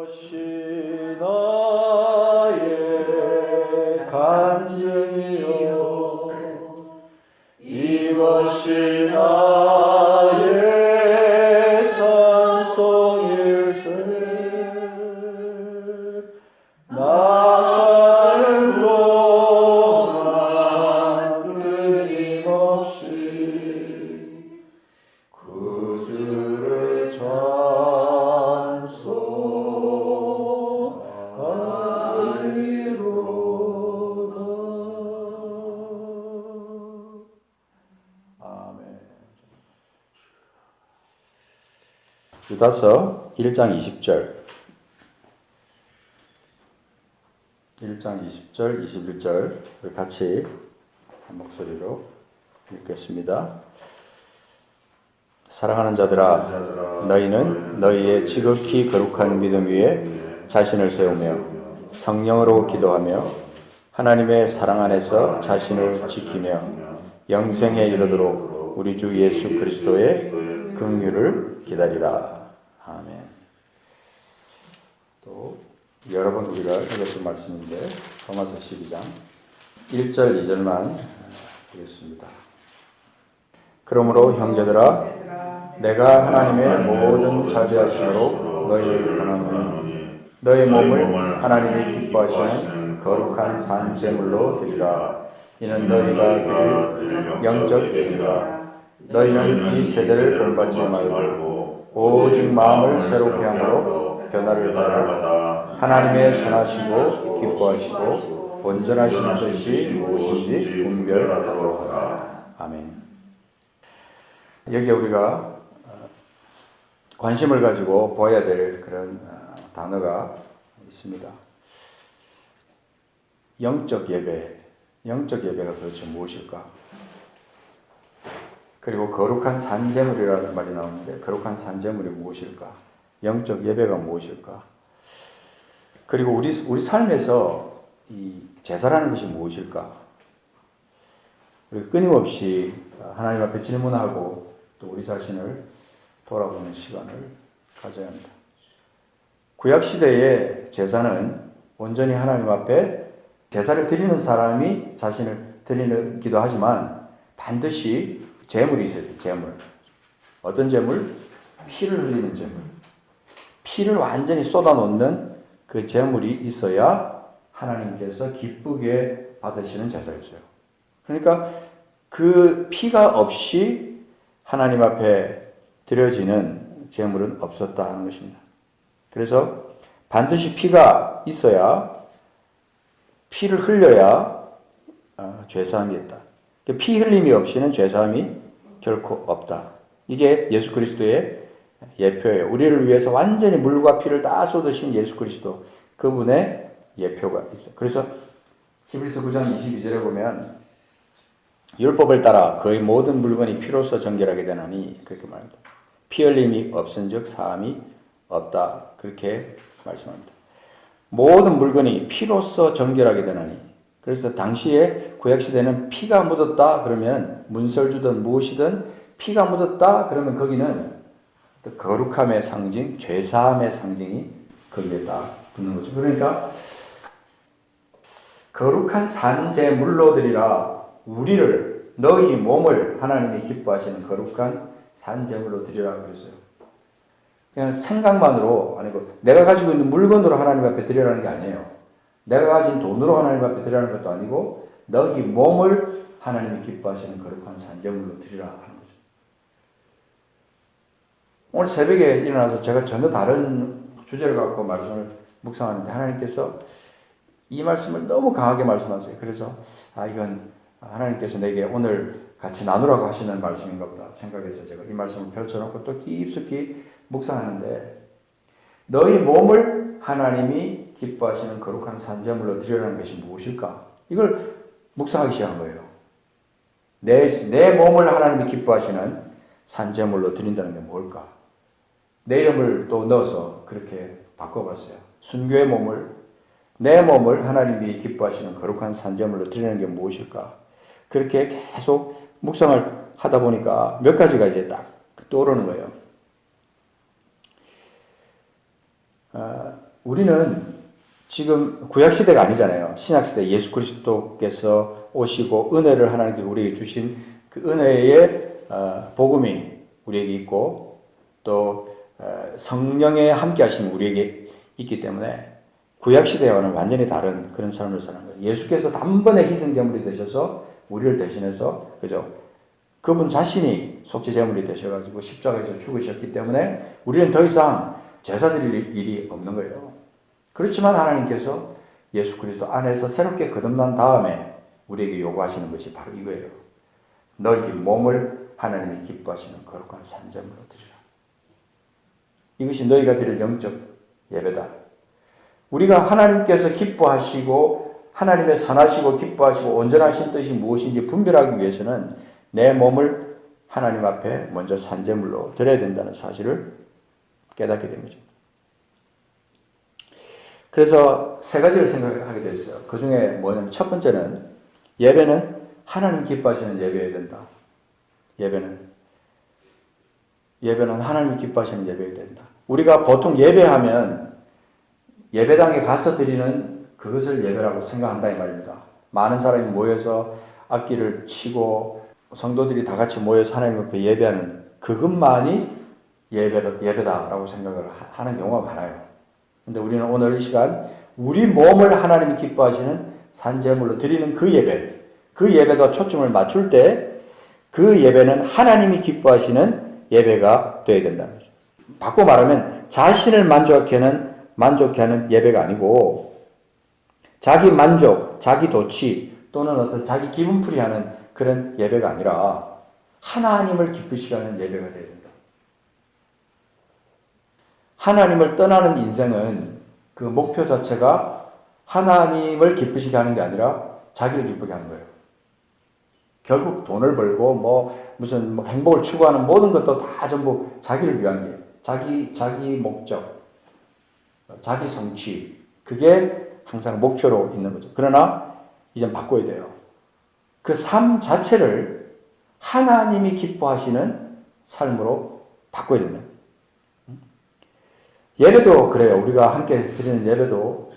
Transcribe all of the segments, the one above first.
이것이 나의 간증이요 이것이 나의 찬송일세 나 사는 동안 끊임없이 구주를 유다서 1장 20절 21절 같이 한 목소리로 읽겠습니다. 사랑하는 자들아 너희는 너희의 지극히 거룩한 믿음 위에 자신을 세우며 성령으로 기도하며 하나님의 사랑 안에서 자신을 지키며 영생에 이르도록 우리 주 예수 그리스도의 긍휼을 기다리라. 아멘. 또 여러 번 우리가 읽었던 말씀인데 로마서 12장 1절 2절만 보겠습니다. 그러므로 형제들아 내가 하나님의 모든 자비하심으로 너희를 권하노니 너희 몸을 하나님이 기뻐하시는 거룩한 산 제물로 드리라. 이는 너희가 드릴 영적 예배니라. 너희는 이 세대를 본받지 말고 오직 마음을 새롭게 함으로 변화를 받아 하나님의 선하시고 기뻐하시고 온전하신 뜻이 무엇인지 분별하도록 하라. 아멘. 여기 우리가 관심을 가지고 보아야 될 그런 단어가 있습니다. 영적 예배가 도대체 무엇일까? 그리고 거룩한 산제물이라는 말이 나오는데 거룩한 산제물이 무엇일까? 영적 예배가 무엇일까? 그리고 우리 삶에서 이 제사라는 것이 무엇일까? 우리가 끊임없이 하나님 앞에 질문하고 또 우리 자신을 돌아보는 시간을 가져야 합니다. 구약시대의 제사는 온전히 하나님 앞에 제사를 드리는 사람이 자신을 드리기도 하지만 반드시 제물이 있어야 돼요. 제물. 어떤 제물? 피를 흘리는 제물. 피를 완전히 쏟아놓는 그 제물이 있어야 하나님께서 기쁘게 받으시는 제사였어요. 그러니까 그 피가 없이 하나님 앞에 드려지는 제물은 없었다 하는 것입니다. 그래서 반드시 피가 있어야 피를 흘려야 죄사함이 있다. 피 흘림이 없이는 죄사함이 결코 없다. 이게 예수 그리스도의 예표예요. 우리를 위해서 완전히 물과 피를 다 쏟으신 예수 그리스도 그분의 예표가 있어요. 그래서 히브리서 9장 22절에 보면 율법을 따라 거의 모든 물건이 피로써 정결하게 되나니 그렇게 말합니다. 피 흘림이 없은즉 사함이 없다. 그렇게 말씀합니다. 모든 물건이 피로써 정결하게 되나니 그래서 당시에 구약시대는 피가 묻었다 그러면 문설주든 무엇이든 피가 묻었다 그러면 거기는 거룩함의 상징, 죄사함의 상징이 거기에 딱 붙는 거죠. 그러니까 거룩한 산제물로 드리라. 우리를 너희 몸을 하나님이 기뻐하시는 거룩한 산제물로 드리라 그랬어요. 그냥 생각만으로 아니고 내가 가지고 있는 물건으로 하나님 앞에 드리라는 게 아니에요. 내가 가진 돈으로 하나님 앞에 드리라는 것도 아니고 너희 몸을 하나님이 기뻐하시는 거룩한 산제물로 드리라 하는 거죠. 오늘 새벽에 일어나서 제가 전혀 다른 주제를 갖고 말씀을 묵상하는데 하나님께서 이 말씀을 너무 강하게 말씀하세요. 그래서 이건 하나님께서 내게 오늘 같이 나누라고 하시는 말씀인가 보다 생각해서 제가 이 말씀을 펼쳐놓고 또 깊숙이 묵상하는데 너희 몸을 하나님이 기뻐하시는 거룩한 산제물로 드리라는 것이 무엇일까? 이걸 묵상하기 시작한 거예요. 내 몸을 하나님이 기뻐하시는 산제물로 드린다는 게 뭘까? 내 이름을 또 넣어서 그렇게 바꿔봤어요. 순교의 몸을, 내 몸을 하나님이 기뻐하시는 거룩한 산제물로 드리는 게 무엇일까? 그렇게 계속 묵상을 하다 보니까 몇 가지가 이제 딱 떠오르는 거예요. 우리는 지금 구약시대가 아니잖아요. 신약시대 예수 그리스도께서 오시고 은혜를 하나님께 우리에게 주신 그 은혜의 복음이 우리에게 있고 또 성령의 함께 하심이 우리에게 있기 때문에 구약시대와는 완전히 다른 그런 삶을 사는 거예요. 예수께서 단번에 희생제물이 되셔서 우리를 대신해서 그죠? 그분 자신이 속죄제물이 되셔가지고 십자가에서 죽으셨기 때문에 우리는 더 이상 제사 드릴 일이 없는 거예요. 그렇지만 하나님께서 예수 그리스도 안에서 새롭게 거듭난 다음에 우리에게 요구하시는 것이 바로 이거예요. 너희 몸을 하나님이 기뻐하시는 거룩한 산제물로 드리라. 이것이 너희가 드릴 영적 예배다. 우리가 하나님께서 기뻐하시고 하나님의 선하시고 기뻐하시고 온전하신 뜻이 무엇인지 분별하기 위해서는 내 몸을 하나님 앞에 먼저 산제물로 드려야 된다는 사실을 깨닫게 된 거죠. 그래서 세 가지를 생각하게 됐어요. 그 중에 뭐냐면 첫 번째는 예배는 하나님 기뻐하시는 예배여야 된다. 예배는 하나님 기뻐하시는 예배여야 된다. 우리가 보통 예배하면 예배당에 가서 드리는 그것을 예배라고 생각한다 이 말입니다. 많은 사람이 모여서 악기를 치고 성도들이 다 같이 모여서 하나님 앞에 예배하는 그것만이 예배다라고 생각을 하는 경우가 많아요. 근데 우리는 오늘 이 시간 우리 몸을 하나님이 기뻐하시는 산제물로 드리는 그 예배가 초점을 맞출 때 그 예배는 하나님이 기뻐하시는 예배가 되어야 된다는 거죠. 바꿔 말하면 자신을 만족케 하는 예배가 아니고 자기 만족, 자기 도취 또는 어떤 자기 기분풀이하는 그런 예배가 아니라 하나님을 기쁘시게 하는 예배가 되어야 된다. 하나님을 떠나는 인생은 그 목표 자체가 하나님을 기쁘시게 하는 게 아니라 자기를 기쁘게 하는 거예요. 결국 돈을 벌고 무슨 행복을 추구하는 모든 것도 다 전부 자기를 위한 게 자기 목적, 자기 성취 그게 항상 목표로 있는 거죠. 그러나 이젠 바꿔야 돼요. 그 삶 자체를 하나님이 기뻐하시는 삶으로 바꿔야 된다. 예배도 그래요. 우리가 함께 드리는 예배도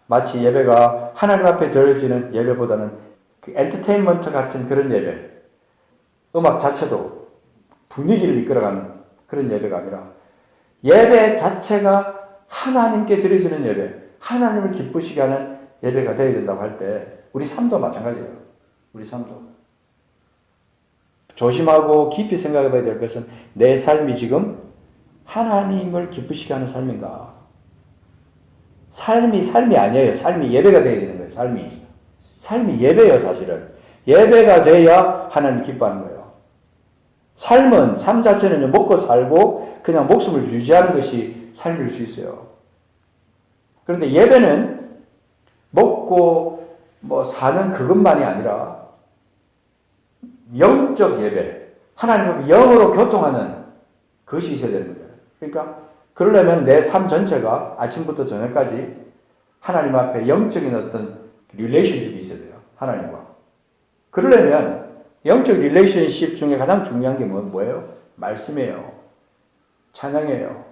마치 예배가 하나님 앞에 드려지는 예배보다는 그 엔터테인먼트 같은 그런 예배, 음악 자체도 분위기를 이끌어가는 그런 예배가 아니라 예배 자체가 하나님께 드려지는 예배, 하나님을 기쁘시게 하는 예배가 되어야 된다고 할 때 우리 삶도 마찬가지예요. 우리 삶도. 조심하고 깊이 생각해 봐야 될 것은 내 삶이 지금 하나님을 기쁘시게 하는 삶인가? 삶이 아니에요. 삶이 예배가 되어야 되는 거예요. 삶이 예배예요, 사실은. 예배가 돼야 하나님 기뻐하는 거예요. 삶 자체는 먹고 살고 그냥 목숨을 유지하는 것이 삶일 수 있어요. 그런데 예배는 먹고 사는 그것만이 아니라 영적 예배, 하나님과 영으로 교통하는 그것이 있어야 되는 거예요. 그러니까 그러려면 내 삶 전체가 아침부터 저녁까지 하나님 앞에 영적인 어떤 릴레이션십이 있어야 돼요. 하나님과. 그러려면 영적 릴레이션십 중에 가장 중요한 게 뭐예요? 말씀이에요. 찬양이에요.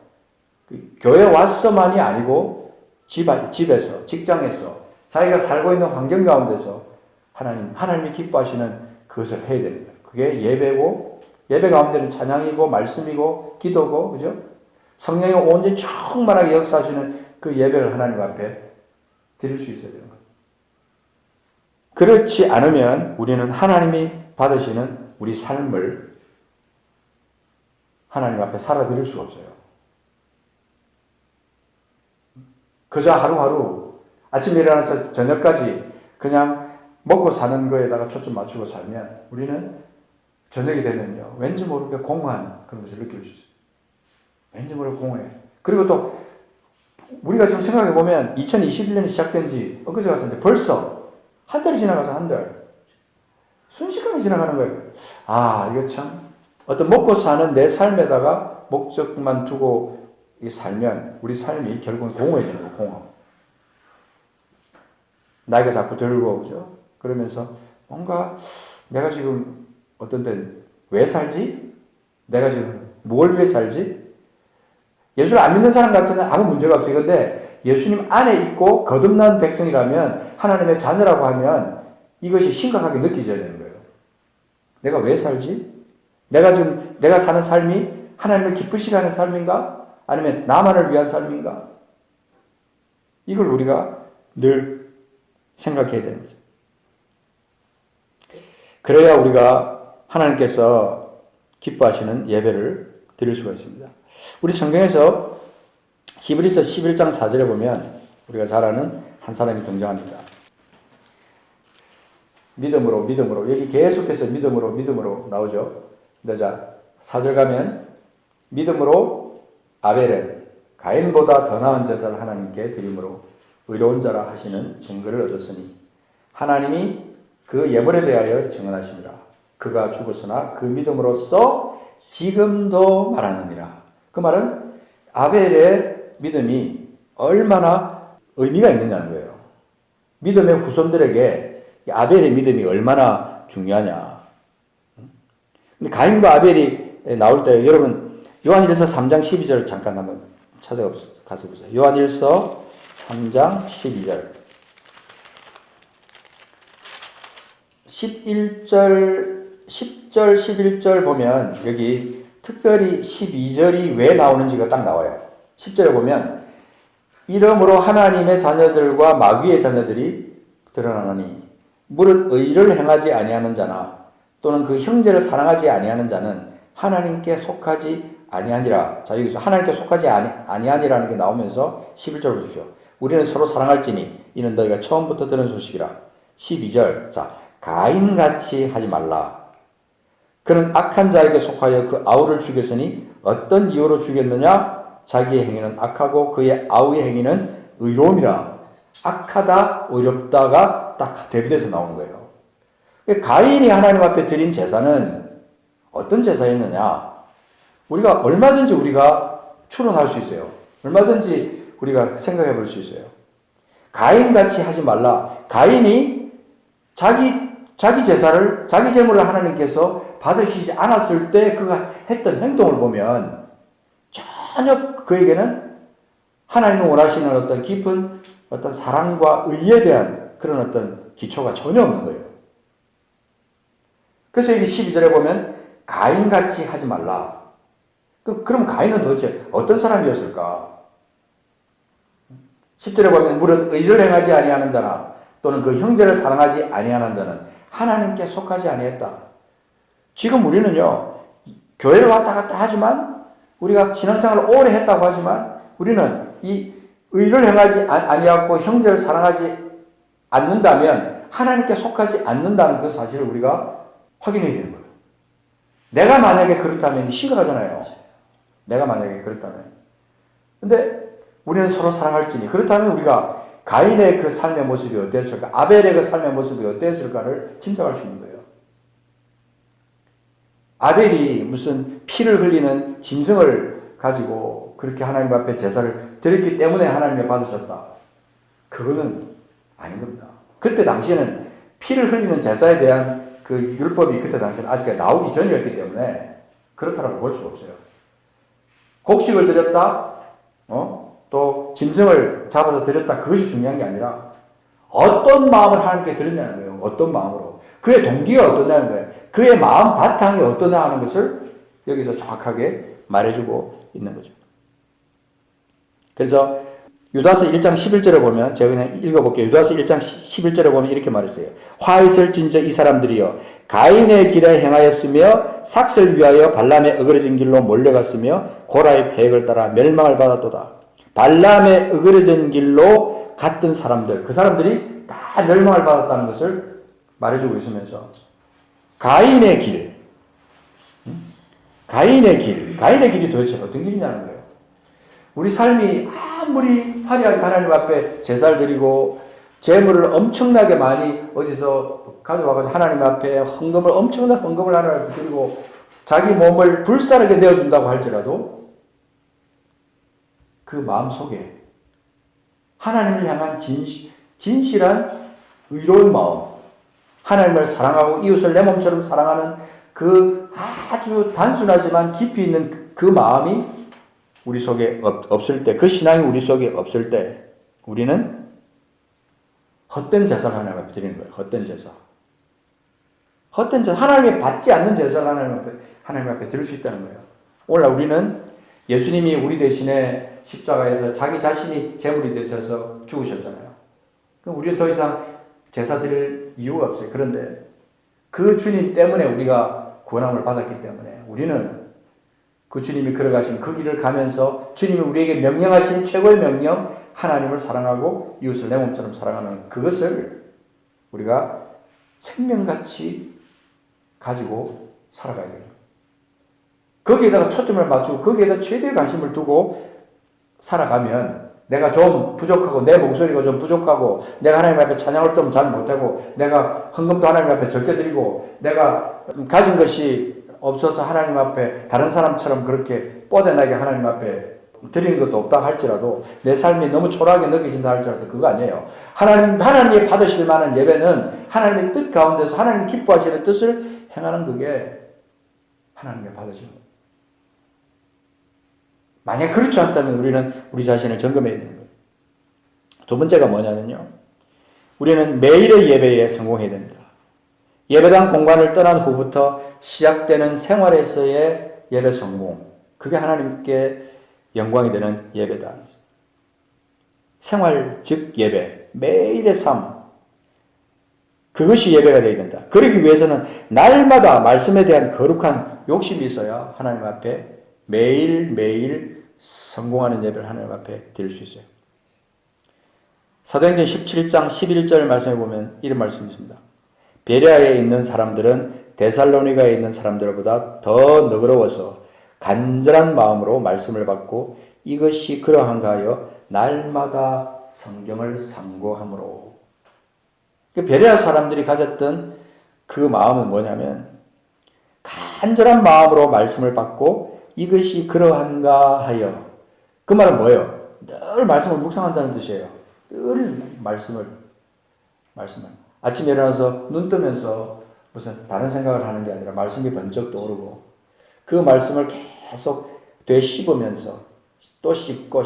교회 와서만이 아니고 집에서, 직장에서, 자기가 살고 있는 환경 가운데서 하나님이 기뻐하시는 그것을 해야 됩니다. 그게 예배고, 예배 가운데는 찬양이고, 말씀이고, 기도고, 그죠? 성령이 온전히 충만하게 역사하시는 그 예배를 하나님 앞에 드릴 수 있어야 되는 거예요. 그렇지 않으면 우리는 하나님이 받으시는 우리 삶을 하나님 앞에 살아드릴 수가 없어요. 그저 하루하루 아침에 일어나서 저녁까지 그냥 먹고 사는 거에다가 초점 맞추고 살면 우리는 저녁이 되면요. 왠지 모르게 공허한 그런 것을 느낄 수 있어요. 왠지 모르게 공허해. 그리고 또 우리가 지금 생각해 보면 2021년이 시작된 지 엊그제 같은데 벌써 한 달이 지나가서 한 달. 순식간에 지나가는 거예요. 이거 참. 어떤 먹고 사는 내 삶에다가 목적만 두고 살면 우리 삶이 결국은 공허해지는 거예요, 공허. 나이가 자꾸 들고, 그죠? 그러면서 뭔가 내가 지금 어떤 데는 왜 살지? 내가 지금 뭘 위해 살지? 예수를 안 믿는 사람 같으면 아무 문제가 없어요. 근데 예수님 안에 있고 거듭난 백성이라면 하나님의 자녀라고 하면 이것이 심각하게 느껴져야 되는 거예요. 내가 왜 살지? 내가 사는 삶이 하나님을 기쁘시게 하는 삶인가? 아니면 나만을 위한 삶인가? 이걸 우리가 늘 생각해야 되는 거죠. 그래야 우리가 하나님께서 기뻐하시는 예배를 드릴 수가 있습니다. 우리 성경에서 히브리서 11장 4절에 보면 우리가 잘 아는 한 사람이 등장합니다. 믿음으로 여기 계속해서 믿음으로 나오죠. 근데 자 4절 가면 믿음으로 아벨은 가인보다 더 나은 제사를 하나님께 드림으로 의로운 자라 하시는 증거를 얻었으니 하나님이 그 예물에 대하여 증언하십니다. 그가 죽었으나 그 믿음으로써 지금도 말하느니라. 그 말은 아벨의 믿음이 얼마나 의미가 있느냐는 거예요. 믿음의 후손들에게 아벨의 믿음이 얼마나 중요하냐. 근데 가인과 아벨이 나올 때 여러분 요한일서 3장 12절 잠깐 한번 찾아가서 보세요. 요한일서 3장 12절 10절 11절 보면 여기 특별히 12절이 왜 나오는지가 딱 나와요. 10절에 보면 이러므로 하나님의 자녀들과 마귀의 자녀들이 드러나나니 무릇 의를 행하지 아니하는 자나 또는 그 형제를 사랑하지 아니하는 자는 하나님께 속하지 아니하니라. 자 여기서 하나님께 속하지 아니하니라는 게 나오면서 11절 보십시오. 우리는 서로 사랑할지니 이는 너희가 처음부터 들은 소식이라. 12절 자 가인같이 하지 말라. 그는 악한 자에게 속하여 그 아우를 죽였으니 어떤 이유로 죽였느냐? 자기의 행위는 악하고 그의 아우의 행위는 의로움이라. 악하다, 의롭다가 딱 대비돼서 나오는 거예요. 가인이 하나님 앞에 드린 제사는 어떤 제사였느냐? 우리가 얼마든지 우리가 추론할 수 있어요. 얼마든지 우리가 생각해 볼 수 있어요. 가인같이 하지 말라. 가인이 자기 제사를, 자기 제물을 하나님께서 받으시지 않았을 때 그가 했던 행동을 보면 전혀 그에게는 하나님이 원하시는 어떤 깊은 어떤 사랑과 의에 대한 그런 어떤 기초가 전혀 없는 거예요. 그래서 여기 12절에 보면 가인같이 하지 말라. 그럼 가인은 도대체 어떤 사람이었을까? 10절에 보면 무릇 의를 행하지 아니하는 자나 또는 그 형제를 사랑하지 아니하는 자는 하나님께 속하지 아니했다. 지금 우리는요, 교회를 왔다 갔다 하지만, 우리가 신앙생활을 오래 했다고 하지만, 우리는 이 의를 행하지 아니하고 형제를 사랑하지 않는다면, 하나님께 속하지 않는다는 그 사실을 우리가 확인해야 되는 거예요. 내가 만약에 그렇다면 심각하잖아요. 내가 만약에 그렇다면. 근데 우리는 서로 사랑할지니, 그렇다면 우리가 가인의 그 삶의 모습이 어땠을까? 아벨의 그 삶의 모습이 어땠을까를 짐작할 수 있는 거예요. 아벨이 무슨 피를 흘리는 짐승을 가지고 그렇게 하나님 앞에 제사를 드렸기 때문에 하나님이 받으셨다. 그거는 아닌 겁니다. 그때 당시에는 피를 흘리는 제사에 대한 그 율법이 그때 당시에는 아직 나오기 전이었기 때문에 그렇다라고 볼 수가 없어요. 곡식을 드렸다, 또 짐승을 잡아서 드렸다, 그것이 중요한 게 아니라 어떤 마음을 하나님께 드렸냐는 거예요. 어떤 마음으로. 그의 동기가 어떠냐는 거예요. 그의 마음 바탕이 어떠냐 하는 것을 여기서 정확하게 말해주고 있는 거죠. 그래서 유다서 1장 11절에 보면 제가 그냥 읽어볼게요. 유다서 1장 11절에 보면 이렇게 말했어요. 화 있을진저 이 사람들이여 가인의 길에 행하였으며 삭슬 위하여 발람의 어그러진 길로 몰려갔으며 고라의 계획을 따라 멸망을 받았도다. 발람의 어그러진 길로 갔던 사람들, 그 사람들이 다 멸망을 받았다는 것을 말해주고 있으면서 가인의 길이 도대체 어떤 길이냐는 거예요. 우리 삶이 아무리 화려하게 하나님 앞에 제사를 드리고 재물을 엄청나게 많이 어디서 가져와서 하나님 앞에 엄청난 헌금을 하나님 앞에 드리고 자기 몸을 불사르게 내어준다고 할지라도 그 마음 속에 하나님을 향한 진실한 의로운 마음, 하나님을 사랑하고 이웃을 내 몸처럼 사랑하는 그 아주 단순하지만 깊이 있는 그 마음이 우리 속에 없을 때, 그 신앙이 우리 속에 없을 때 우리는 헛된 제사를 하나님 앞에 드리는 거예요. 헛된 제사. 헛된 제사. 하나님이 받지 않는 제사를 하나님 앞에 드릴 수 있다는 거예요. 오늘 우리는 예수님이 우리 대신에 십자가에서 자기 자신이 제물이 되셔서 죽으셨잖아요. 그럼 우리는 더 이상 제사 드릴 이유가 없어요. 그런데 그 주님 때문에 우리가 구원함을 받았기 때문에 우리는 그 주님이 걸어가신 그 길을 가면서 주님이 우리에게 명령하신 최고의 명령, 하나님을 사랑하고 이웃을 내 몸처럼 사랑하는 그것을 우리가 생명같이 가지고 살아가야 돼요. 거기에다가 초점을 맞추고 거기에다 최대의 관심을 두고 살아가면 내가 좀 부족하고 내 목소리가 좀 부족하고 내가 하나님 앞에 찬양을 좀 잘 못하고 내가 헌금도 하나님 앞에 적게 드리고 내가 가진 것이 없어서 하나님 앞에 다른 사람처럼 그렇게 뻗어나게 하나님 앞에 드리는 것도 없다 할지라도 내 삶이 너무 초라하게 느껴진다 할지라도 그거 아니에요. 하나님이 받으실 만한 예배는 하나님의 뜻 가운데서 하나님 기뻐하시는 뜻을 행하는 그게 하나님의 받으신 거예요. 만약 그렇지 않다면 우리는 우리 자신을 점검해야 되는 거예요. 두 번째가 뭐냐면요. 우리는 매일의 예배에 성공해야 됩니다. 예배당 공간을 떠난 후부터 시작되는 생활에서의 예배 성공. 그게 하나님께 영광이 되는 예배다. 생활 즉 예배. 매일의 삶. 그것이 예배가 되어야 된다. 그러기 위해서는 날마다 말씀에 대한 거룩한 욕심이 있어야 하나님 앞에 매일매일 성공하는 예배를 하나님 앞에 드릴 수 있어요. 사도행전 17장 11절 말씀해 보면 이런 말씀이 있습니다. 베레아에 있는 사람들은 데살로니가에 있는 사람들보다 더 너그러워서 간절한 마음으로 말씀을 받고 이것이 그러한가 하여 날마다 성경을 상고함으로. 베레아 사람들이 가졌던 그 마음은 뭐냐면 간절한 마음으로 말씀을 받고 이것이 그러한가 하여. 그 말은 뭐예요? 늘 말씀을 묵상한다는 뜻이에요. 늘 말씀을. 아침에 일어나서 눈 뜨면서 무슨 다른 생각을 하는 게 아니라 말씀이 번쩍 떠오르고 그 말씀을 계속 되씹으면서 또 씹고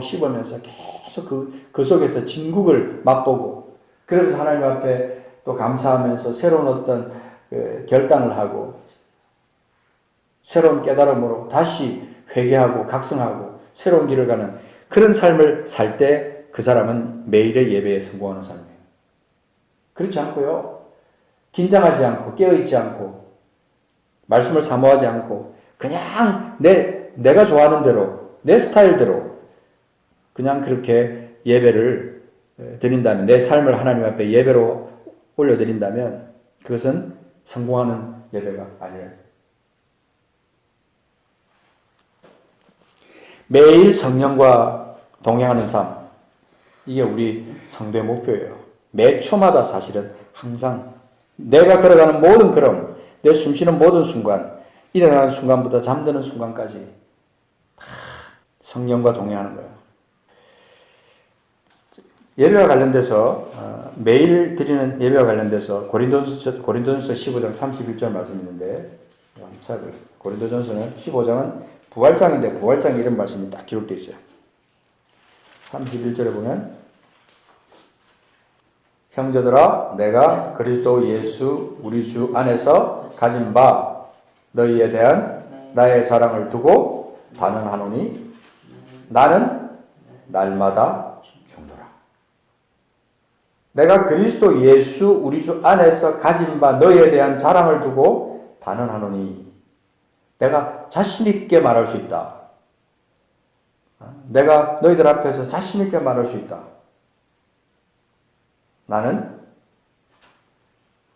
씹으면서 계속 그 속에서 진국을 맛보고 그러면서 하나님 앞에 또 감사하면서 새로운 어떤 결단을 하고 새로운 깨달음으로 다시 회개하고 각성하고 새로운 길을 가는 그런 삶을 살 때 그 사람은 매일의 예배에 성공하는 삶이에요. 그렇지 않고요. 긴장하지 않고 깨어있지 않고 말씀을 사모하지 않고 그냥 내가 좋아하는 대로 내 스타일대로 그냥 그렇게 예배를 드린다면 내 삶을 하나님 앞에 예배로 올려드린다면 그것은 성공하는 예배가 아니에요. 매일 성령과 동행하는 삶, 이게 우리 성도의 목표예요. 매 초마다 사실은 항상 내가 걸어가는 모든 걸음, 내 숨쉬는 모든 순간, 일어나는 순간부터 잠드는 순간까지 다 성령과 동행하는 거예요. 예배와 관련돼서 매일 드리는 예배와 관련돼서 고린도전서 15장 31절 말씀이 있는데 고린도전서는 15장은 부활장인데 부활장 이런 말씀이 딱 기록되어 있어요. 31절에 보면 형제들아 내가 그리스도 예수 우리 주 안에서 가진 바 너희에 대한 나의 자랑을 두고 단언하노니 나는 날마다 죽노라. 내가 그리스도 예수 우리 주 안에서 가진 바 너희에 대한 자랑을 두고 단언하노니 내가 자신 있게 말할 수 있다. 내가 너희들 앞에서 자신 있게 말할 수 있다. 나는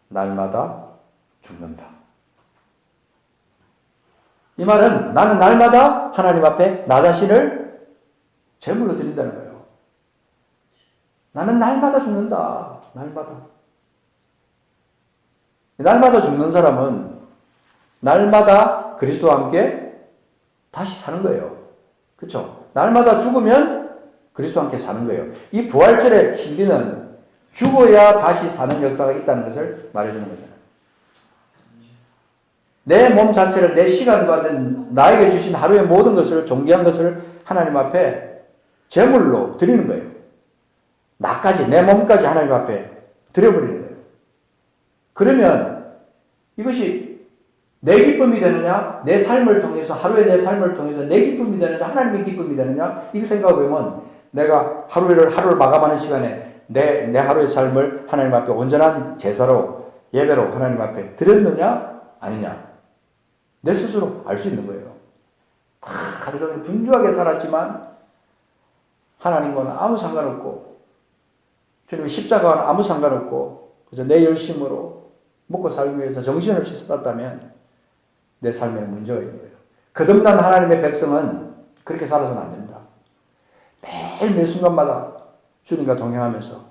날마다 죽는다. 이 말은 나는 날마다 하나님 앞에 나 자신을 제물로 드린다는 거예요. 나는 날마다 죽는다. 날마다 죽는 사람은 날마다 그리스도와 함께 다시 사는 거예요. 그렇죠? 날마다 죽으면 그리스도와 함께 사는 거예요. 이 부활절의 신비는 죽어야 다시 사는 역사가 있다는 것을 말해주는 거잖아요. 내 몸 자체를 내 시간과 나에게 주신 하루의 모든 것을 존귀한 것을 하나님 앞에 제물로 드리는 거예요. 나까지, 내 몸까지 하나님 앞에 드려버리는 거예요. 그러면 이것이 내 기쁨이 되느냐, 내 삶을 통해서, 하루의 내 삶을 통해서 내 기쁨이 되느냐, 하나님의 기쁨이 되느냐, 이거 생각해보면 내가 하루를 마감하는 시간에 내 하루의 삶을 하나님 앞에 온전한 제사로, 예배로 하나님 앞에 드렸느냐, 아니냐. 내 스스로 알 수 있는 거예요. 하루 종일 분주하게 살았지만 하나님과는 아무 상관없고 주님의 십자가와는 아무 상관없고 그래서 내 열심으로 먹고 살기 위해서 정신없이 살았다면 내 삶에는 문제가 있는 거예요. 거듭난 하나님의 백성은 그렇게 살아서는 안 됩니다. 매일 매 순간마다 주님과 동행하면서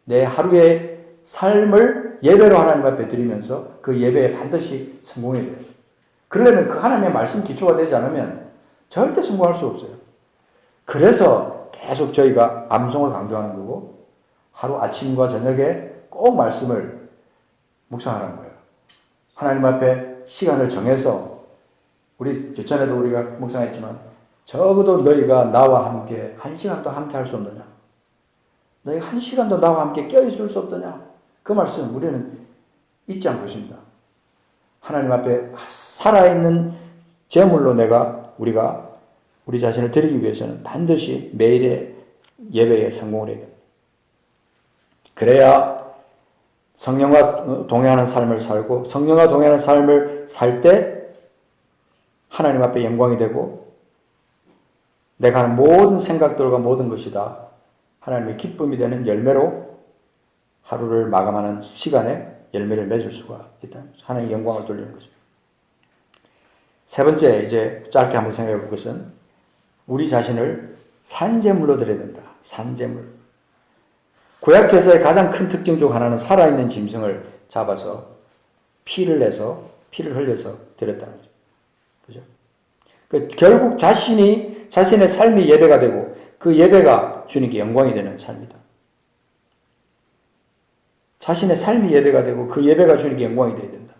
내 하루의 삶을 예배로 하나님 앞에 드리면서 그 예배에 반드시 성공해야 돼요. 그러려면 그 하나님의 말씀 기초가 되지 않으면 절대 성공할 수 없어요. 그래서 계속 저희가 암송을 강조하는 거고 하루 아침과 저녁에 꼭 말씀을 묵상하는 거예요. 하나님 앞에 시간을 정해서 우리 전에도 우리가 묵상했지만 적어도 너희가 나와 함께 1시간도 함께 할 수 없느냐? 너희가 1시간도 나와 함께 껴있을 수 없느냐? 그 말씀 우리는 잊지 않고 있습니다. 하나님 앞에 살아있는 제물로 우리가 우리 자신을 드리기 위해서는 반드시 매일의 예배에 성공을 해야 됩니다. 그래야 성령과 동행하는 삶을 살고 성령과 동행하는 삶을 살 때 하나님 앞에 영광이 되고 내가 하는 모든 생각들과 모든 것이 다 하나님의 기쁨이 되는 열매로 하루를 마감하는 시간에 열매를 맺을 수가 있다. 하나님의 영광을 돌리는 거죠. 세 번째 이제 짧게 한번 생각해 볼 것은 우리 자신을 산제물로 드려야 된다. 산제물. 구약 제사의 가장 큰 특징 중 하나는 살아있는 짐승을 잡아서 피를 흘려서 드렸다는 거죠. 그죠? 결국 자신의 삶이 예배가 되고 그 예배가 주님께 영광이 되는 삶이다. 자신의 삶이 예배가 되고 그 예배가 주님께 영광이 되어야 된다.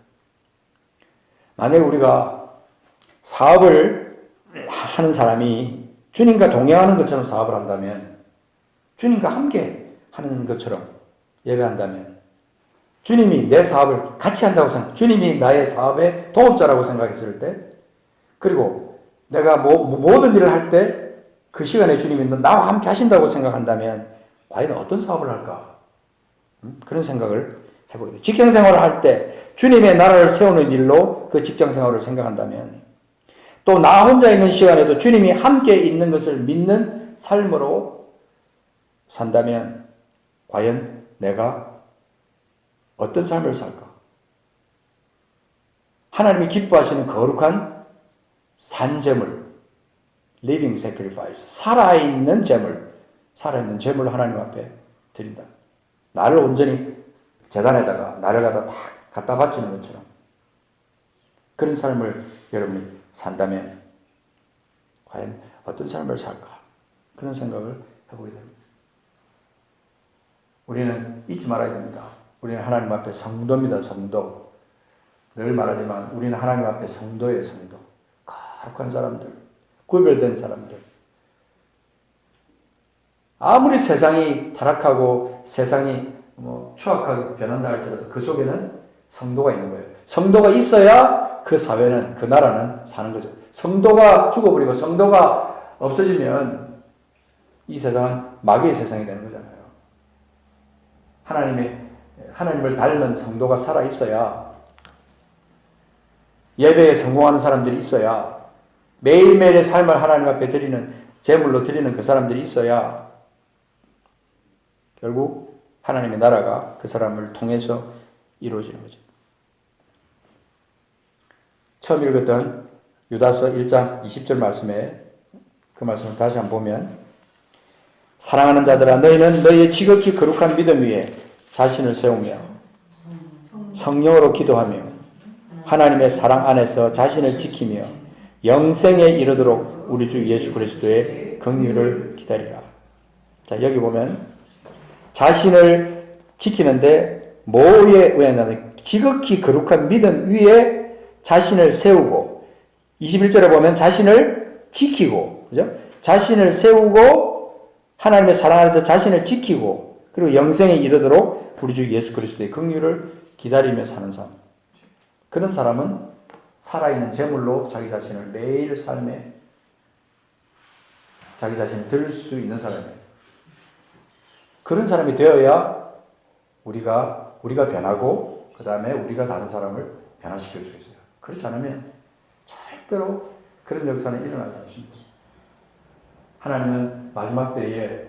만약에 우리가 사업을 하는 사람이 주님과 동행하는 것처럼 사업을 한다면 주님과 함께 하는 것처럼 예배한다면 주님이 내 사업을 같이 한다고 주님이 나의 사업의 동업자라고 생각했을 때 그리고 내가 모든 일을 할 때 그 시간에 주님이 나와 함께 하신다고 생각한다면 과연 어떤 사업을 할까? 그런 생각을 해보게 돼요. 직장 생활을 할 때 주님의 나라를 세우는 일로 그 직장 생활을 생각한다면 또 나 혼자 있는 시간에도 주님이 함께 있는 것을 믿는 삶으로 산다면 과연 내가 어떤 삶을 살까? 하나님이 기뻐하시는 거룩한 산제물, living sacrifice, 살아있는 제물을 하나님 앞에 드린다. 나를 온전히 제단에다가 나를 갖다 바치는 것처럼 그런 삶을 여러분이 산다면 과연 어떤 삶을 살까? 그런 생각을 해보게 됩니다. 우리는 잊지 말아야 됩니다. 우리는 하나님 앞에 성도입니다. 성도. 늘 말하지만 우리는 하나님 앞에 성도예요. 성도. 거룩한 사람들. 구별된 사람들. 아무리 세상이 타락하고 세상이 추악하게 변한다 할지라도 그 속에는 성도가 있는 거예요. 성도가 있어야 그 사회는, 그 나라는 사는 거죠. 성도가 죽어버리고 성도가 없어지면 이 세상은 마귀의 세상이 되는 거잖아요. 하나님을 닮은 성도가 살아 있어야, 예배에 성공하는 사람들이 있어야, 매일매일의 삶을 하나님 앞에 드리는, 제물로 드리는 그 사람들이 있어야 결국 하나님의 나라가 그 사람을 통해서 이루어지는 거죠. 처음 읽었던 유다서 1장 20절 말씀에 그 말씀을 다시 한번 보면, 사랑하는 자들아 너희는 너희의 지극히 거룩한 믿음 위에 자신을 세우며 성령으로 기도하며 하나님의 사랑 안에서 자신을 지키며 영생에 이르도록 우리 주 예수 그리스도의 긍휼을 기다리라. 자, 여기 보면 자신을 지키는데 뭐에 의하냐면 지극히 거룩한 믿음 위에 자신을 세우고, 21절에 보면 자신을 지키고, 그죠? 자신을 세우고 하나님의 사랑 안에서 자신을 지키고 그리고 영생에 이르도록 우리 주 예수 그리스도의 긍휼을 기다리며 사는 삶. 그런 사람은 살아있는 제물로 자기 자신을 매일 삶에 자기 자신을 드릴 수 있는 사람이에요. 그런 사람이 되어야 우리가 변하고 그 다음에 우리가 다른 사람을 변화시킬 수 있어요. 그렇지 않으면 절대로 그런 역사는 일어나지 않습니다. 하나님은 마지막 때에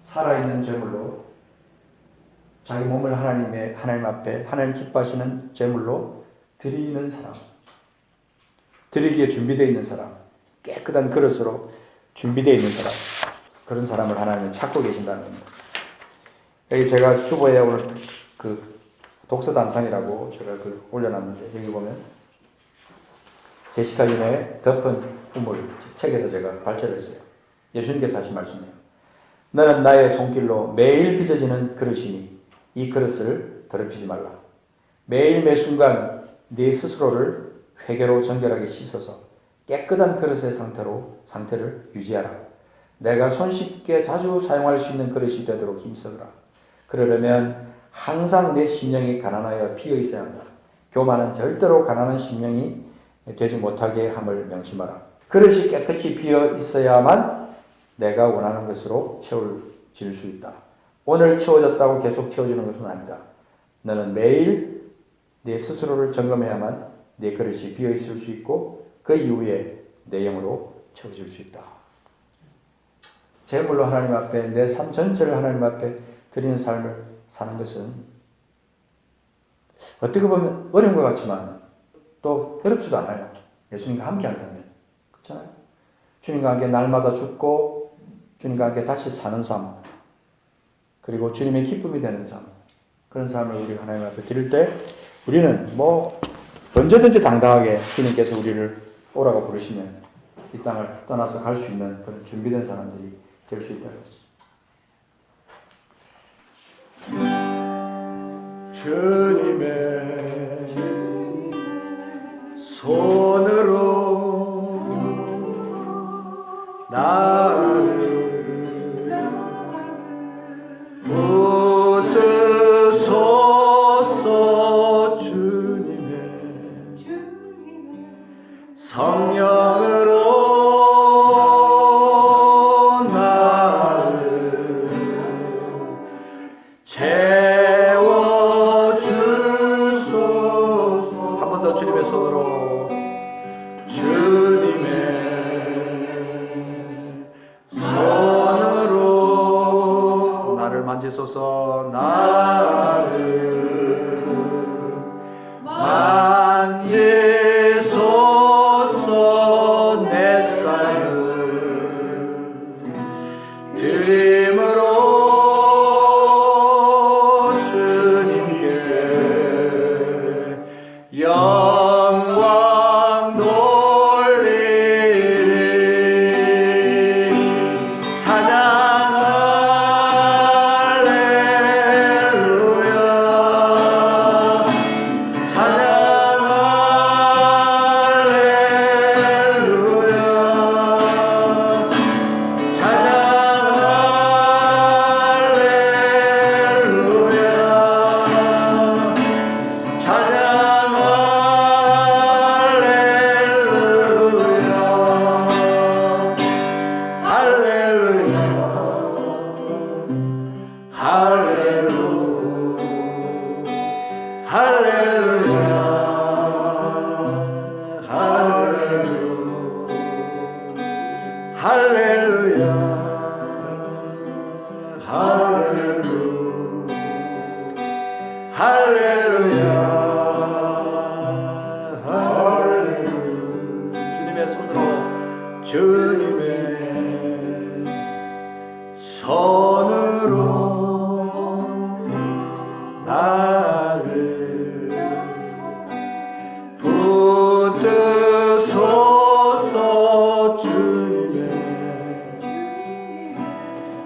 살아있는 제물로 자기 몸을 하나님 앞에 하나님 기뻐하시는 제물로 드리는 사람, 드리기에 준비되어 있는 사람, 깨끗한 그릇으로 준비되어 있는 사람, 그런 사람을 하나님은 찾고 계신다는 겁니다. 여기 제가 주보에 오늘 그 독서단상이라고 제가 올려놨는데 여기 보면 제시카 윤의 덮은 우물 책에서 제가 발췌를 했어요. 예수님께서 하신 말씀이에요. 너는 나의 손길로 매일 빚어지는 그릇이니 이 그릇을 더럽히지 말라. 매일 매 순간 네 스스로를 회개로 정결하게 씻어서 깨끗한 그릇의 상태를 유지하라. 내가 손쉽게 자주 사용할 수 있는 그릇이 되도록 힘쓰라. 그러려면 항상 내 심령이 가난하여 비어 있어야 한다. 교만은 절대로 가난한 심령이 되지 못하게 함을 명심하라. 그릇이 깨끗이 비어 있어야만 내가 원하는 것으로 채워질 수 있다. 오늘 채워졌다고 계속 채워지는 것은 아니다. 너는 매일 내 스스로를 점검해야만 내 그릇이 비어 있을 수 있고 그 이후에 내 영으로 채워질 수 있다. 제물로 하나님 앞에 내 삶 전체를 하나님 앞에 드리는 삶을 사는 것은 어떻게 보면 어려운 것 같지만 또 어렵지도 않아요. 예수님과 함께 한다면. 그렇잖아요. 주님과 함께 날마다 죽고 주님과 함께 다시 사는 삶, 그리고 주님의 기쁨이 되는 삶, 그런 삶을 우리가 하나님 앞에 드릴 때 우리는 언제든지 당당하게 주님께서 우리를 오라고 부르시면 이 땅을 떠나서 갈 수 있는 그런 준비된 사람들이 될 수 있다는 것이죠. 주님의 손으로 나를 붙드소서. 주님의 성령으로 나를 채워주소서. 한 번 더 주님의 손으로, 주님의 손으로 나를 만지소서. 나를 만지소서. 내 삶을 드림으로 주님께 영광 돌리리. 찬양 할렐루야. 찬양 할렐루야. 찬양 할렐루야. 찬양 주님의 손으로, 주님의 손으로 나를 붙드소서. 주님의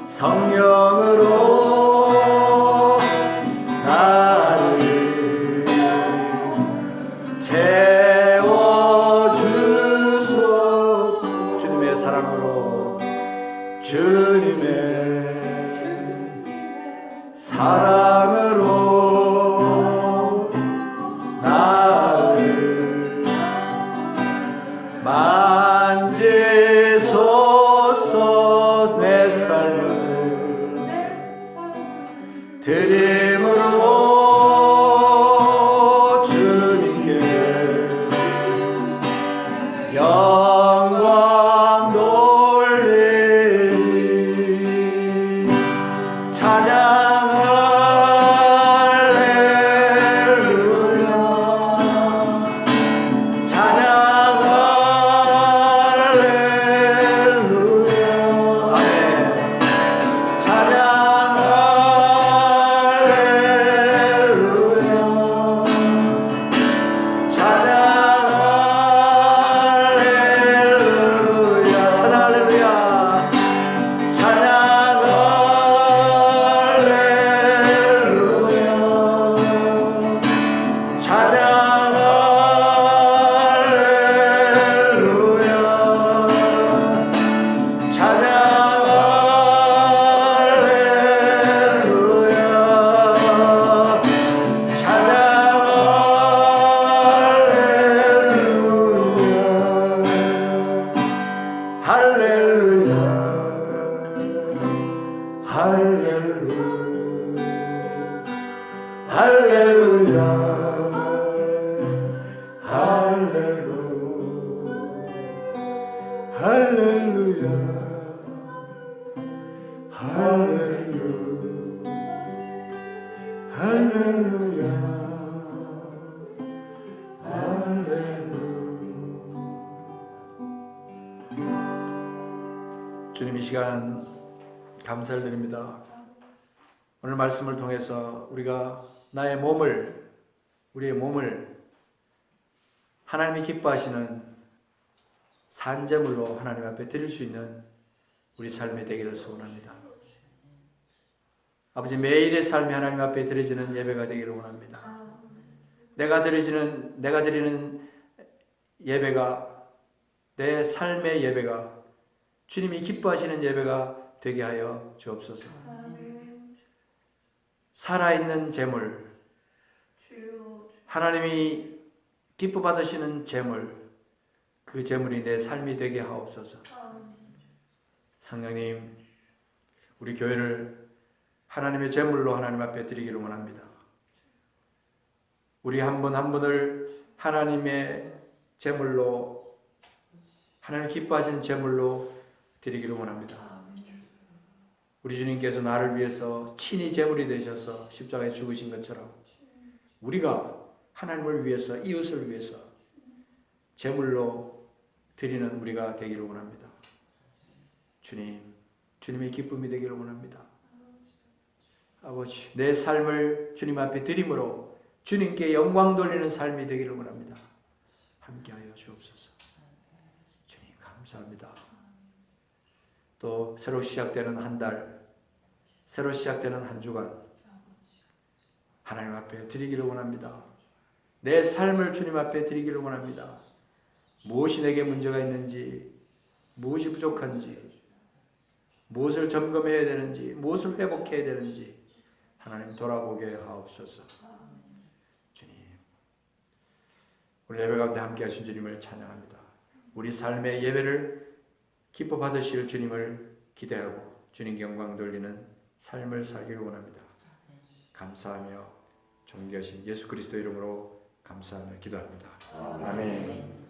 성령으로 나를 채워주소서. 주님의 사랑으로, 주님의 드림으로 주님께 영광 돌리니 찬양 할렐루야 찬양 할렐루야 아멘 찬양 할렐루야 찬양 할렐루야 찬양 할렐루야 찬양 할렐루야 찬양 할렐루야 찬양 할렐루야 할렐루야 할렐루야 할렐루야 할렐루야 할렐루야 할렐루야 주님 이 시간 감사를 드립니다. 오늘 말씀을 통해서 우리가 우리의 몸을 하나님이 기뻐하시는 산제물로 하나님 앞에 드릴 수 있는 우리 삶이 되기를 소원합니다. 아버지 매일의 삶이 하나님 앞에 드려지는 예배가 되기를 원합니다. 내가 드리는 예배가 내 삶의 예배가 주님이 기뻐하시는 예배가 되게 하여 주옵소서. 살아있는 제물, 하나님이 기뻐 받으시는 제물, 그 제물이 내 삶이 되게 하옵소서. 성령님, 우리 교회를 하나님의 제물로 하나님 앞에 드리기를 원합니다. 우리 한 분 한 분을 하나님의 제물로, 하나님 기뻐하시는 제물로 드리기를 원합니다. 우리 주님께서 나를 위해서 친히 제물이 되셔서 십자가에 죽으신 것처럼 우리가 하나님을 위해서, 이웃을 위해서 제물로 드리는 우리가 되기를 원합니다. 주님의 기쁨이 되기를 원합니다. 아버지, 내 삶을 주님 앞에 드림으로 주님께 영광 돌리는 삶이 되기를 원합니다. 함께하여 주옵소서. 주님 감사합니다. 또 새로 시작되는 한 달, 새로 시작되는 한 주간 하나님 앞에 드리기를 원합니다. 내 삶을 주님 앞에 드리기를 원합니다. 무엇이 내게 문제가 있는지, 무엇이 부족한지, 무엇을 점검해야 되는지, 무엇을 회복해야 되는지 하나님 돌아보게 하옵소서. 주님, 우리 예배 가운데 함께 하신 주님을 찬양합니다. 우리 삶의 예배를 기뻐 받으실 주님을 기대하고 주님께 영광 돌리는 삶을 살기를 원합니다. 감사하며 존귀하신 예수 그리스도 이름으로 감사하며 기도합니다. 아멘.